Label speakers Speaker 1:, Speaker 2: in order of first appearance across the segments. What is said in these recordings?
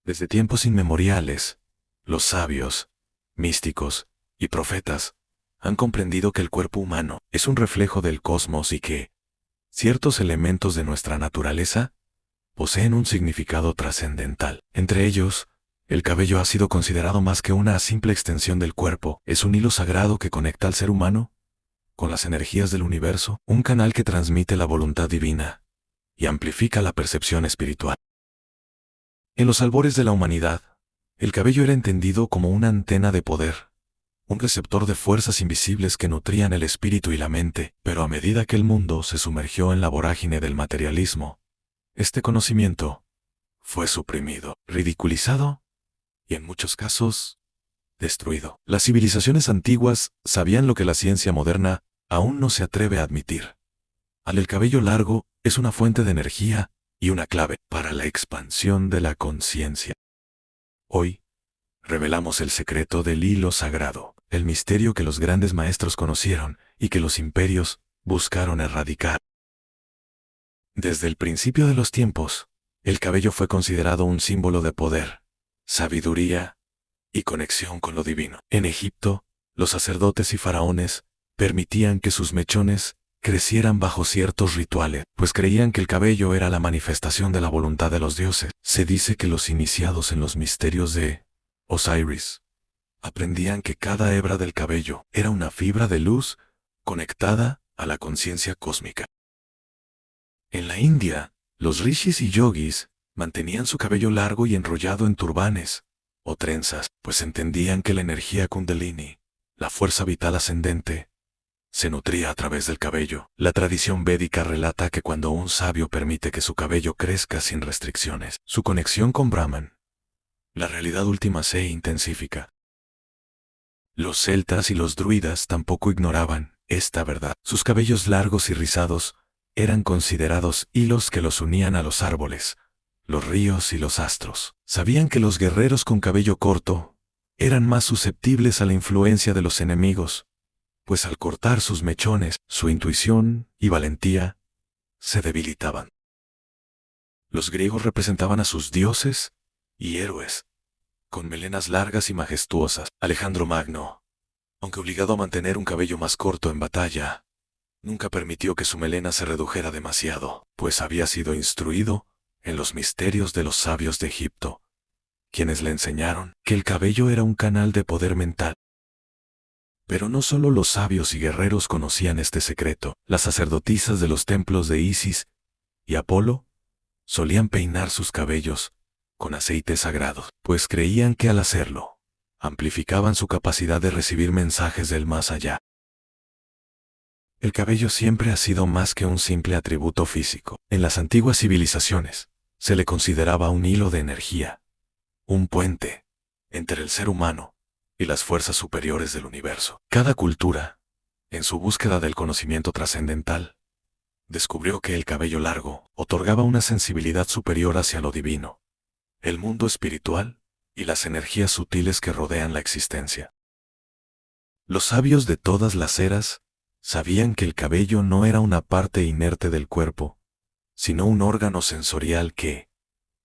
Speaker 1: Desde tiempos inmemoriales, los sabios, místicos y profetas han comprendido que el cuerpo humano es un reflejo del cosmos y que ciertos elementos de nuestra naturaleza poseen un significado trascendental. Entre ellos, el cabello ha sido considerado más que una simple extensión del cuerpo. Es un hilo sagrado que conecta al ser humano con las energías del universo, un canal que transmite la voluntad divina y amplifica la percepción espiritual. En los albores de la humanidad, el cabello era entendido como una antena de poder, un receptor de fuerzas invisibles que nutrían el espíritu y la mente, pero a medida que el mundo se sumergió en la vorágine del materialismo, este conocimiento fue suprimido, ridiculizado y en muchos casos, destruido. Las civilizaciones antiguas sabían lo que la ciencia moderna aún no se atreve a admitir. El cabello largo es una fuente de energía y una clave para la expansión de la conciencia. Hoy, revelamos el secreto del hilo sagrado, el misterio que los grandes maestros conocieron y que los imperios buscaron erradicar. Desde el principio de los tiempos, el cabello fue considerado un símbolo de poder, sabiduría y conexión con lo divino. En Egipto, los sacerdotes y faraones permitían que sus mechones crecieran bajo ciertos rituales, pues creían que el cabello era la manifestación de la voluntad de los dioses. Se dice que los iniciados en los misterios de Osiris aprendían que cada hebra del cabello era una fibra de luz conectada a la conciencia cósmica. En la India, los rishis y yogis mantenían su cabello largo y enrollado en turbanes o trenzas, pues entendían que la energía kundalini, la fuerza vital ascendente, se nutría a través del cabello. La tradición védica relata que cuando un sabio permite que su cabello crezca sin restricciones, su conexión con Brahman, la realidad última, se intensifica. Los celtas y los druidas tampoco ignoraban esta verdad. Sus cabellos largos y rizados eran considerados hilos que los unían a los árboles, los ríos y los astros. Sabían que los guerreros con cabello corto eran más susceptibles a la influencia de los enemigos, pues al cortar sus mechones, su intuición y valentía se debilitaban. Los griegos representaban a sus dioses y héroes con melenas largas y majestuosas. Alejandro Magno, aunque obligado a mantener un cabello más corto en batalla, nunca permitió que su melena se redujera demasiado, pues había sido instruido en los misterios de los sabios de Egipto, quienes le enseñaron que el cabello era un canal de poder mental. Pero no solo los sabios y guerreros conocían este secreto. Las sacerdotisas de los templos de Isis y Apolo solían peinar sus cabellos con aceites sagrados, pues creían que al hacerlo, amplificaban su capacidad de recibir mensajes del más allá. El cabello siempre ha sido más que un simple atributo físico. En las antiguas civilizaciones, se le consideraba un hilo de energía, un puente entre el ser humano y las fuerzas superiores del universo. Cada cultura, en su búsqueda del conocimiento trascendental, descubrió que el cabello largo otorgaba una sensibilidad superior hacia lo divino, el mundo espiritual y las energías sutiles que rodean la existencia. Los sabios de todas las eras sabían que el cabello no era una parte inerte del cuerpo, sino un órgano sensorial que,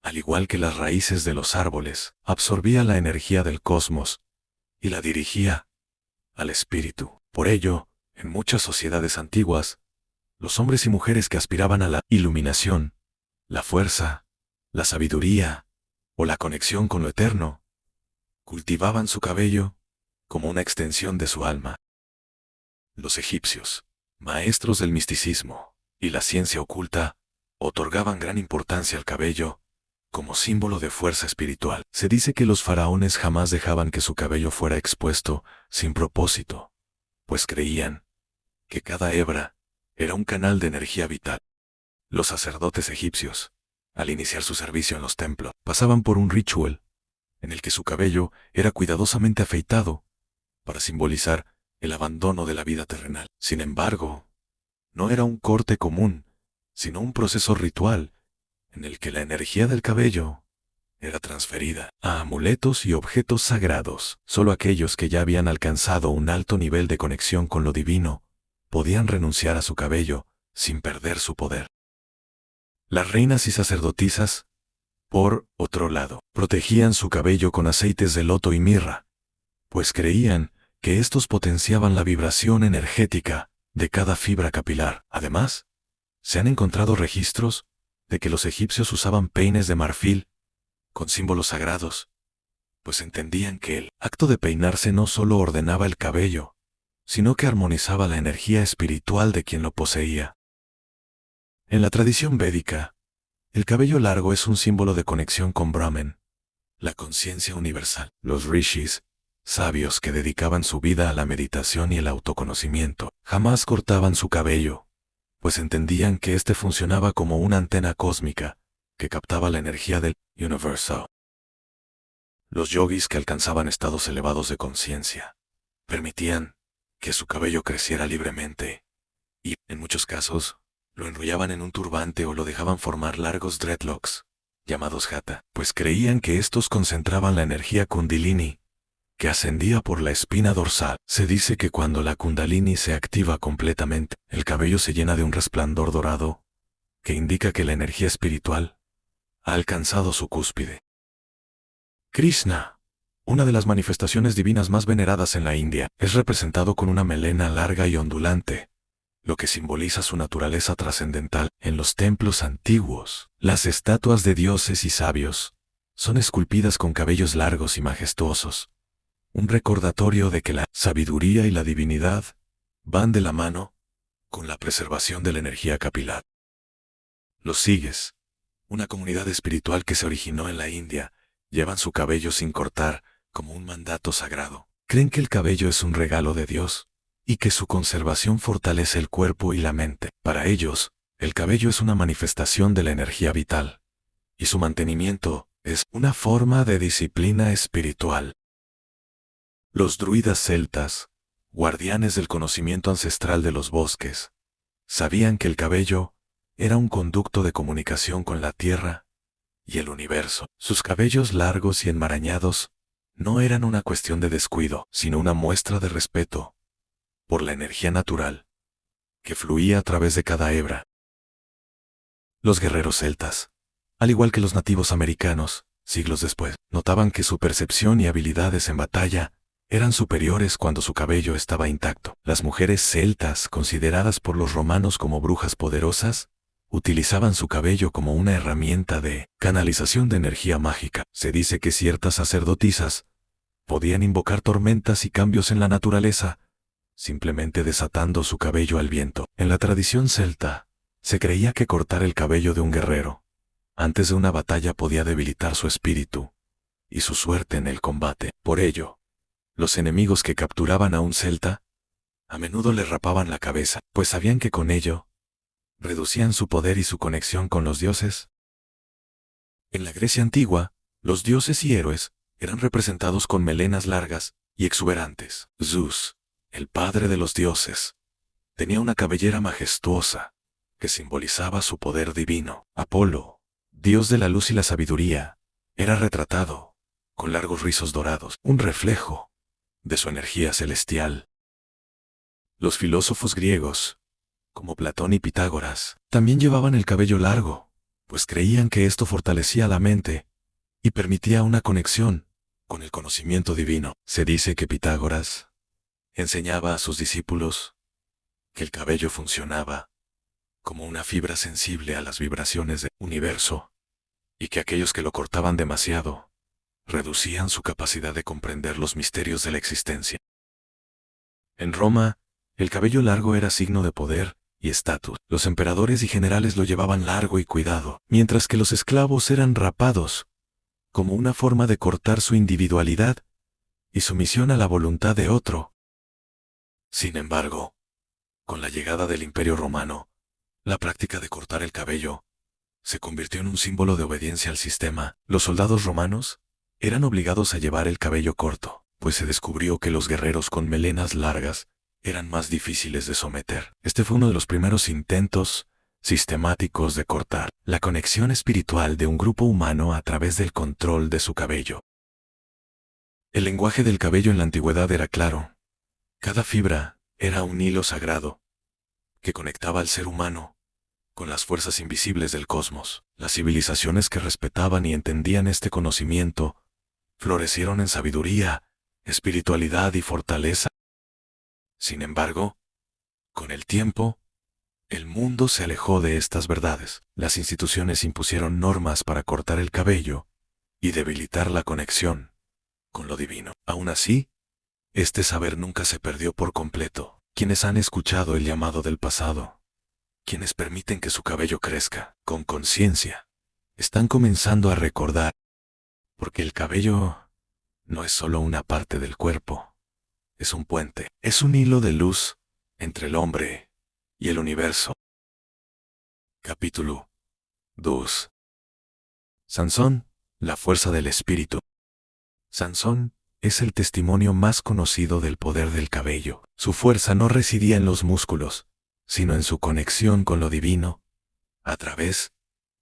Speaker 1: al igual que las raíces de los árboles, absorbía la energía del cosmos y la dirigía al espíritu. Por ello, en muchas sociedades antiguas, los hombres y mujeres que aspiraban a la iluminación, la fuerza, la sabiduría o la conexión con lo eterno, cultivaban su cabello como una extensión de su alma. Los egipcios, maestros del misticismo y la ciencia oculta, otorgaban gran importancia al cabello como símbolo de fuerza espiritual. Se dice que los faraones jamás dejaban que su cabello fuera expuesto sin propósito, pues creían que cada hebra era un canal de energía vital. Los sacerdotes egipcios, al iniciar su servicio en los templos, pasaban por un ritual en el que su cabello era cuidadosamente afeitado para simbolizar el abandono de la vida terrenal. Sin embargo, no era un corte común, sino un proceso ritual en el que la energía del cabello era transferida a amuletos y objetos sagrados. Solo aquellos que ya habían alcanzado un alto nivel de conexión con lo divino podían renunciar a su cabello sin perder su poder. Las reinas y sacerdotisas Por otro lado, protegían su cabello con aceites de loto y mirra, pues creían que estos potenciaban la vibración energética de cada fibra capilar. Además, se han encontrado registros de que los egipcios usaban peines de marfil con símbolos sagrados, pues entendían que el acto de peinarse no solo ordenaba el cabello, sino que armonizaba la energía espiritual de quien lo poseía. En la tradición védica, el cabello largo es un símbolo de conexión con Brahman, la conciencia universal. Los rishis, sabios que dedicaban su vida a la meditación y el autoconocimiento, jamás cortaban su cabello, pues entendían que éste funcionaba como una antena cósmica que captaba la energía del universo. Los yogis que alcanzaban estados elevados de conciencia permitían que su cabello creciera libremente y, en muchos casos, lo enrollaban en un turbante o lo dejaban formar largos dreadlocks, llamados hatha, pues creían que estos concentraban la energía kundalini, que ascendía por la espina dorsal. Se dice que cuando la kundalini se activa completamente, el cabello se llena de un resplandor dorado, que indica que la energía espiritual ha alcanzado su cúspide. Krishna, una de las manifestaciones divinas más veneradas en la India, es representado con una melena larga y ondulante, lo que simboliza su naturaleza trascendental. En los templos antiguos, las estatuas de dioses y sabios son esculpidas con cabellos largos y majestuosos, un recordatorio de que la sabiduría y la divinidad van de la mano con la preservación de la energía capilar. Los Sikhs, una comunidad espiritual que se originó en la India, llevan su cabello sin cortar como un mandato sagrado. Creen que el cabello es un regalo de Dios y que su conservación fortalece el cuerpo y la mente. Para ellos, el cabello es una manifestación de la energía vital, y su mantenimiento es una forma de disciplina espiritual. Los druidas celtas, guardianes del conocimiento ancestral de los bosques, sabían que el cabello era un conducto de comunicación con la tierra y el universo. Sus cabellos largos y enmarañados no eran una cuestión de descuido, sino una muestra de respeto por la energía natural que fluía a través de cada hebra. Los guerreros celtas, al igual que los nativos americanos, siglos después, notaban que su percepción y habilidades en batalla eran superiores cuando su cabello estaba intacto. Las mujeres celtas, consideradas por los romanos como brujas poderosas, utilizaban su cabello como una herramienta de canalización de energía mágica. Se dice que ciertas sacerdotisas podían invocar tormentas y cambios en la naturaleza, simplemente desatando su cabello al viento. En la tradición celta, se creía que cortar el cabello de un guerrero antes de una batalla podía debilitar su espíritu y su suerte en el combate. Por ello, los enemigos que capturaban a un celta a menudo le rapaban la cabeza, pues sabían que con ello reducían su poder y su conexión con los dioses. En la Grecia antigua, los dioses y héroes eran representados con melenas largas y exuberantes. Zeus, el padre de los dioses, tenía una cabellera majestuosa que simbolizaba su poder divino. Apolo, dios de la luz y la sabiduría, era retratado con largos rizos dorados, un reflejo de su energía celestial. Los filósofos griegos, como Platón y Pitágoras, también llevaban el cabello largo, pues creían que esto fortalecía la mente y permitía una conexión con el conocimiento divino. Se dice que Pitágoras enseñaba a sus discípulos que el cabello funcionaba como una fibra sensible a las vibraciones del universo, y que aquellos que lo cortaban demasiado reducían su capacidad de comprender los misterios de la existencia. En Roma, el cabello largo era signo de poder y estatus. Los emperadores y generales lo llevaban largo y cuidado, mientras que los esclavos eran rapados, como una forma de cortar su individualidad y sumisión a la voluntad de otro. Sin embargo, con la llegada del Imperio Romano, la práctica de cortar el cabello se convirtió en un símbolo de obediencia al sistema. Los soldados romanos eran obligados a llevar el cabello corto, pues se descubrió que los guerreros con melenas largas eran más difíciles de someter. Este fue uno de los primeros intentos sistemáticos de cortar la conexión espiritual de un grupo humano a través del control de su cabello. El lenguaje del cabello en la antigüedad era claro. Cada fibra era un hilo sagrado que conectaba al ser humano con las fuerzas invisibles del cosmos. Las civilizaciones que respetaban y entendían este conocimiento florecieron en sabiduría, espiritualidad y fortaleza. Sin embargo, con el tiempo, el mundo se alejó de estas verdades. Las instituciones impusieron normas para cortar el cabello y debilitar la conexión con lo divino. Aún así, este saber nunca se perdió por completo. Quienes han escuchado el llamado del pasado, quienes permiten que su cabello crezca con conciencia, están comenzando a recordar, porque el cabello no es solo una parte del cuerpo, es un puente, es un hilo de luz entre el hombre y el universo. Capítulo 2. Sansón, la fuerza del espíritu. Sansón es el testimonio más conocido del poder del cabello. Su fuerza no residía en los músculos, sino en su conexión con lo divino, a través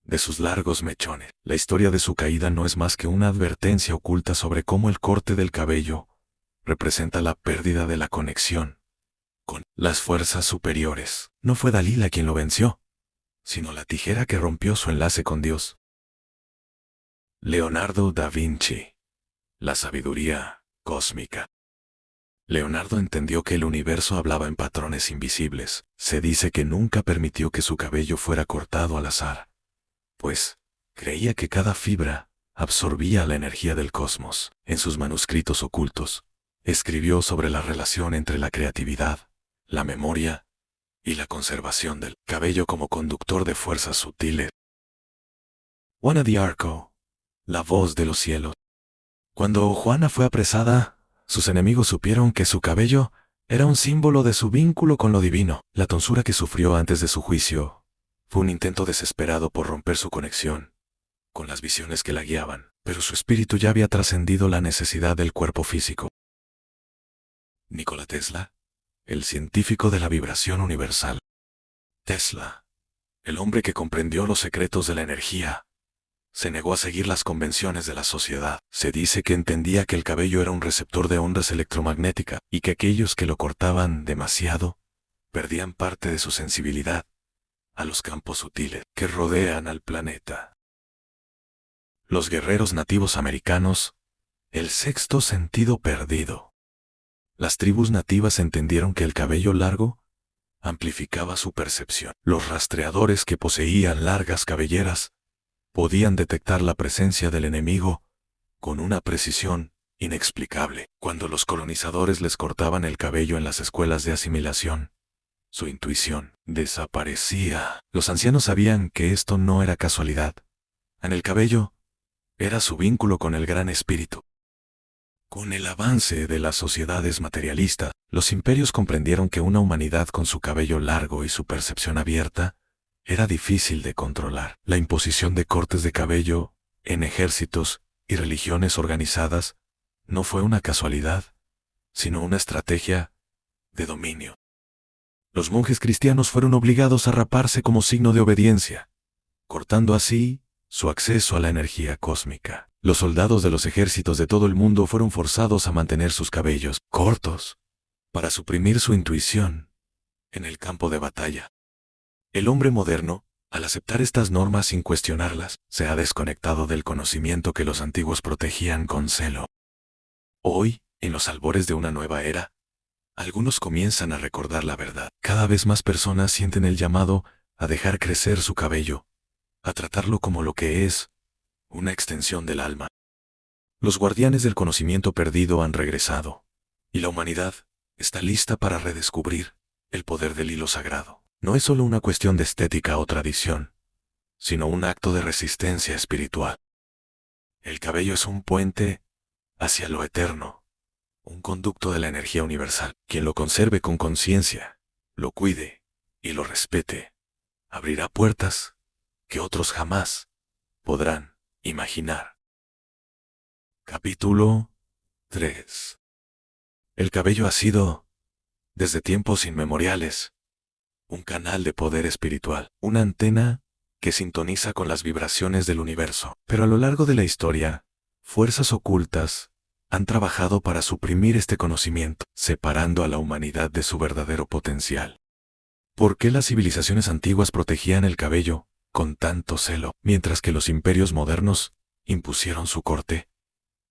Speaker 1: de sus largos mechones. La historia de su caída no es más que una advertencia oculta sobre cómo el corte del cabello representa la pérdida de la conexión con las fuerzas superiores. No fue Dalila quien lo venció, sino la tijera que rompió su enlace con Dios. Leonardo da Vinci. La sabiduría cósmica. Leonardo entendió que el universo hablaba en patrones invisibles. Se dice que nunca permitió que su cabello fuera cortado al azar, pues creía que cada fibra absorbía la energía del cosmos. En sus manuscritos ocultos, escribió sobre la relación entre la creatividad, la memoria y la conservación del cabello como conductor de fuerzas sutiles. Juana de Arco, la voz de los cielos. Cuando Juana fue apresada, sus enemigos supieron que su cabello era un símbolo de su vínculo con lo divino. La tonsura que sufrió antes de su juicio fue un intento desesperado por romper su conexión con las visiones que la guiaban, pero su espíritu ya había trascendido la necesidad del cuerpo físico. Nikola Tesla, el científico de la vibración universal. Tesla, el hombre que comprendió los secretos de la energía, se negó a seguir las convenciones de la sociedad. Se dice que entendía que el cabello era un receptor de ondas electromagnéticas y que aquellos que lo cortaban demasiado perdían parte de su sensibilidad a los campos sutiles que rodean al planeta. Los guerreros nativos americanos, el sexto sentido perdido. Las tribus nativas entendieron que el cabello largo amplificaba su percepción. Los rastreadores que poseían largas cabelleras podían detectar la presencia del enemigo con una precisión inexplicable. Cuando los colonizadores les cortaban el cabello en las escuelas de asimilación, su intuición desaparecía. Los ancianos sabían que esto no era casualidad. En el cabello era su vínculo con el gran espíritu. Con el avance de las sociedades materialistas, los imperios comprendieron que una humanidad con su cabello largo y su percepción abierta era difícil de controlar. La imposición de cortes de cabello en ejércitos y religiones organizadas no fue una casualidad, sino una estrategia de dominio. Los monjes cristianos fueron obligados a raparse como signo de obediencia, cortando así su acceso a la energía cósmica. Los soldados de los ejércitos de todo el mundo fueron forzados a mantener sus cabellos cortos para suprimir su intuición en el campo de batalla. El hombre moderno, al aceptar estas normas sin cuestionarlas, se ha desconectado del conocimiento que los antiguos protegían con celo. Hoy, en los albores de una nueva era, algunos comienzan a recordar la verdad. Cada vez más personas sienten el llamado a dejar crecer su cabello, a tratarlo como lo que es, una extensión del alma. Los guardianes del conocimiento perdido han regresado, y la humanidad está lista para redescubrir el poder del hilo sagrado. No es solo una cuestión de estética o tradición, sino un acto de resistencia espiritual. El cabello es un puente hacia lo eterno, un conducto de la energía universal. Quien lo conserve con conciencia, lo cuide y lo respete, abrirá puertas que otros jamás podrán imaginar. Capítulo 3. El cabello ha sido, desde tiempos inmemoriales, un canal de poder espiritual, una antena que sintoniza con las vibraciones del universo. Pero a lo largo de la historia, fuerzas ocultas han trabajado para suprimir este conocimiento, separando a la humanidad de su verdadero potencial. ¿Por qué las civilizaciones antiguas protegían el cabello con tanto celo, mientras que los imperios modernos impusieron su corte?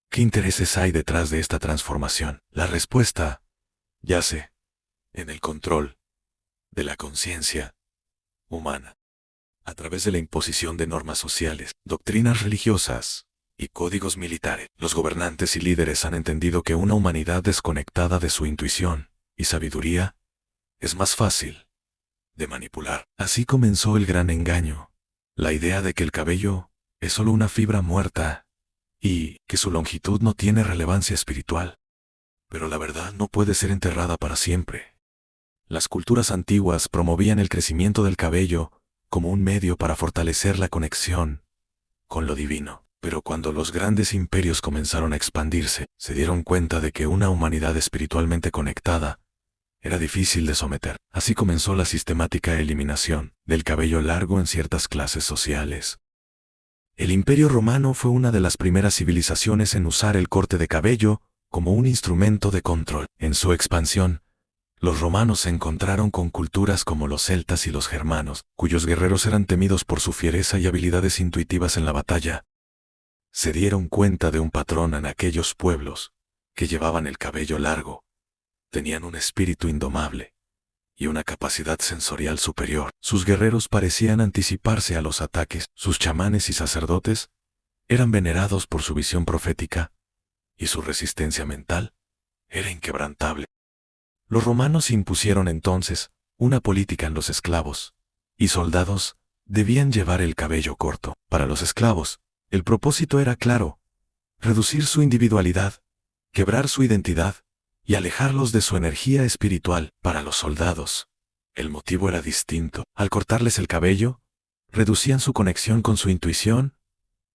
Speaker 1: ¿Qué intereses hay detrás de esta transformación? La respuesta yace en el control de la conciencia humana. A través de la imposición de normas sociales, doctrinas religiosas y códigos militares, los gobernantes y líderes han entendido que una humanidad desconectada de su intuición y sabiduría es más fácil de manipular. Así comenzó el gran engaño, la idea de que el cabello es solo una fibra muerta y que su longitud no tiene relevancia espiritual. Pero la verdad no puede ser enterrada para siempre. Las culturas antiguas promovían el crecimiento del cabello como un medio para fortalecer la conexión con lo divino. Pero cuando los grandes imperios comenzaron a expandirse, se dieron cuenta de que una humanidad espiritualmente conectada era difícil de someter. Así comenzó la sistemática eliminación del cabello largo en ciertas clases sociales. El Imperio Romano fue una de las primeras civilizaciones en usar el corte de cabello como un instrumento de control. En su expansión, los romanos se encontraron con culturas como los celtas y los germanos, cuyos guerreros eran temidos por su fiereza y habilidades intuitivas en la batalla. Se dieron cuenta de un patrón en aquellos pueblos que llevaban el cabello largo. Tenían un espíritu indomable y una capacidad sensorial superior. Sus guerreros parecían anticiparse a los ataques. Sus chamanes y sacerdotes eran venerados por su visión profética y su resistencia mental era inquebrantable. Los romanos impusieron entonces una política en los esclavos y soldados debían llevar el cabello corto. Para los esclavos, el propósito era claro: reducir su individualidad, quebrar su identidad y alejarlos de su energía espiritual. Para los soldados, el motivo era distinto. Al cortarles el cabello, reducían su conexión con su intuición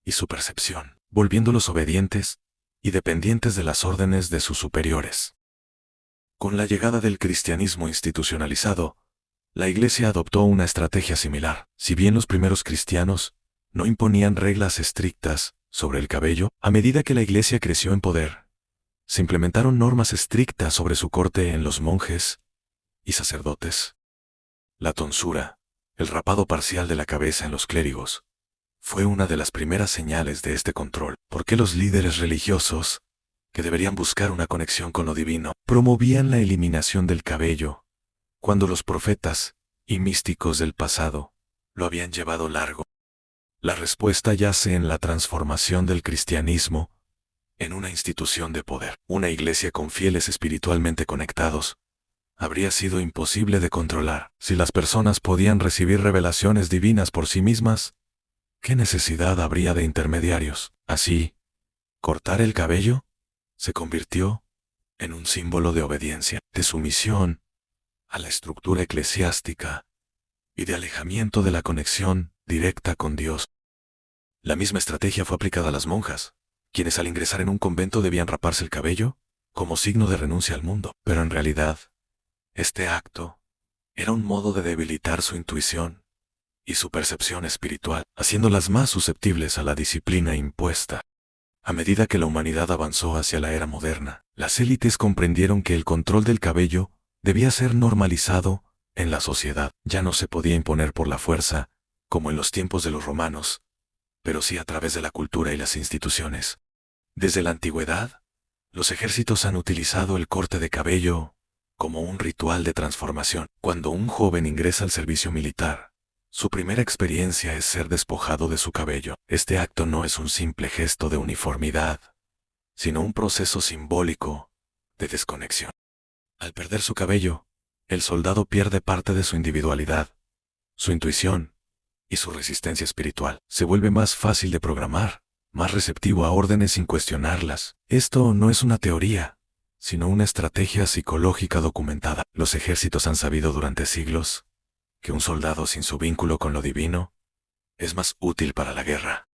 Speaker 1: y su percepción, volviéndolos obedientes y dependientes de las órdenes de sus superiores. Con la llegada del cristianismo institucionalizado, la Iglesia adoptó una estrategia similar. Si bien los primeros cristianos no imponían reglas estrictas sobre el cabello, a medida que la Iglesia creció en poder, se implementaron normas estrictas sobre su corte en los monjes y sacerdotes. La tonsura, el rapado parcial de la cabeza en los clérigos, fue una de las primeras señales de este control. ¿Por qué los líderes religiosos, que deberían buscar una conexión con lo divino, promovían la eliminación del cabello, cuando los profetas y místicos del pasado lo habían llevado largo? La respuesta yace en la transformación del cristianismo en una institución de poder. Una iglesia con fieles espiritualmente conectados habría sido imposible de controlar. Si las personas podían recibir revelaciones divinas por sí mismas, ¿qué necesidad habría de intermediarios? Así, cortar el cabello se convirtió en un símbolo de obediencia, de sumisión a la estructura eclesiástica y de alejamiento de la conexión directa con Dios. La misma estrategia fue aplicada a las monjas, quienes al ingresar en un convento debían raparse el cabello como signo de renuncia al mundo. Pero en realidad, este acto era un modo de debilitar su intuición y su percepción espiritual, haciéndolas más susceptibles a la disciplina impuesta. A medida que la humanidad avanzó hacia la era moderna, las élites comprendieron que el control del cabello debía ser normalizado en la sociedad. Ya no se podía imponer por la fuerza, como en los tiempos de los romanos, pero sí a través de la cultura y las instituciones. Desde la antigüedad, los ejércitos han utilizado el corte de cabello como un ritual de transformación. Cuando un joven ingresa al servicio militar, su primera experiencia es ser despojado de su cabello. Este acto no es un simple gesto de uniformidad, sino un proceso simbólico de desconexión. Al perder su cabello, el soldado pierde parte de su individualidad, su intuición y su resistencia espiritual. Se vuelve más fácil de programar, más receptivo a órdenes sin cuestionarlas. Esto no es una teoría, sino una estrategia psicológica documentada. Los ejércitos han sabido durante siglos que un soldado sin su vínculo con lo divino es más útil para la guerra.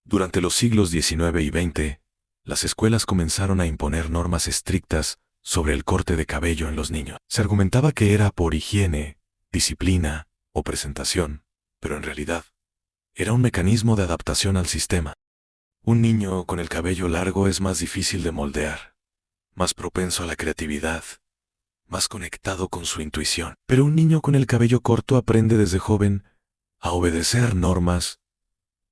Speaker 1: Durante los siglos XIX y XX, las escuelas comenzaron a imponer normas estrictas sobre el corte de cabello en los niños. Se argumentaba que era por higiene, disciplina o presentación, pero en realidad era un mecanismo de adaptación al sistema. Un niño con el cabello largo es más difícil de moldear, más propenso a la creatividad, más conectado con su intuición. Pero un niño con el cabello corto aprende desde joven a obedecer normas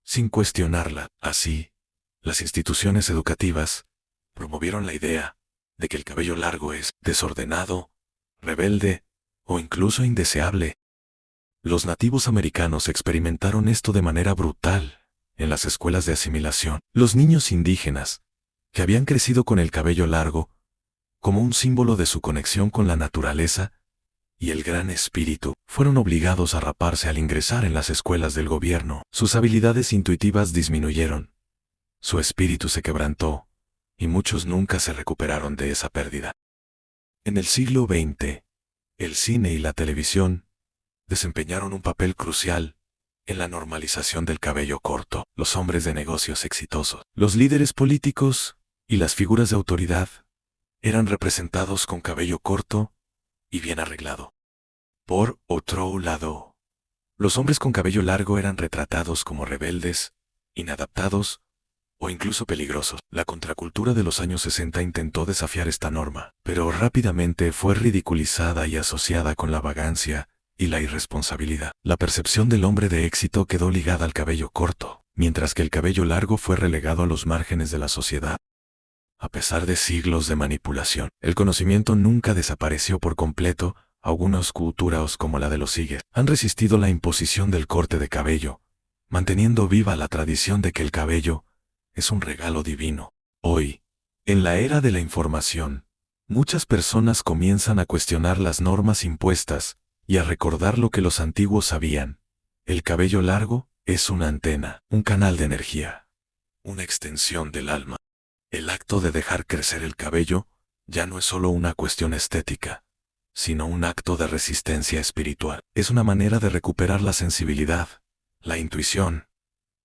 Speaker 1: sin cuestionarla. Así, las instituciones educativas promovieron la idea de que el cabello largo es desordenado, rebelde o incluso indeseable. Los nativos americanos experimentaron esto de manera brutal en las escuelas de asimilación. Los niños indígenas, que habían crecido con el cabello largo, como un símbolo de su conexión con la naturaleza y el gran espíritu, fueron obligados a raparse al ingresar en las escuelas del gobierno. Sus habilidades intuitivas disminuyeron, su espíritu se quebrantó, y muchos nunca se recuperaron de esa pérdida. En el siglo XX, el cine y la televisión desempeñaron un papel crucial en la normalización del cabello corto. Los hombres de negocios exitosos, los líderes políticos y las figuras de autoridad eran representados con cabello corto y bien arreglado. Por otro lado, los hombres con cabello largo eran retratados como rebeldes, inadaptados o incluso peligrosos. La contracultura de los años 60 intentó desafiar esta norma, pero rápidamente fue ridiculizada y asociada con la vagancia y la irresponsabilidad. La percepción del hombre de éxito quedó ligada al cabello corto, mientras que el cabello largo fue relegado a los márgenes de la sociedad. A pesar de siglos de manipulación, el conocimiento nunca desapareció por completo. Algunas culturas, como la de los Sigues, han resistido la imposición del corte de cabello, manteniendo viva la tradición de que el cabello es un regalo divino. Hoy, en la era de la información, muchas personas comienzan a cuestionar las normas impuestas y a recordar lo que los antiguos sabían. El cabello largo es una antena, un canal de energía, una extensión del alma. El acto de dejar crecer el cabello ya no es solo una cuestión estética, sino un acto de resistencia espiritual. Es una manera de recuperar la sensibilidad, la intuición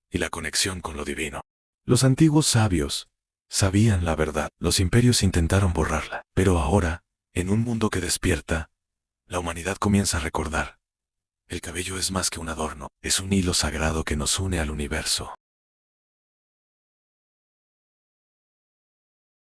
Speaker 1: y la conexión con lo divino. Los antiguos sabios sabían la verdad. Los imperios intentaron borrarla. Pero ahora, en un mundo que despierta, la humanidad comienza a recordar. El cabello es más que un adorno, es un hilo sagrado que nos une al universo.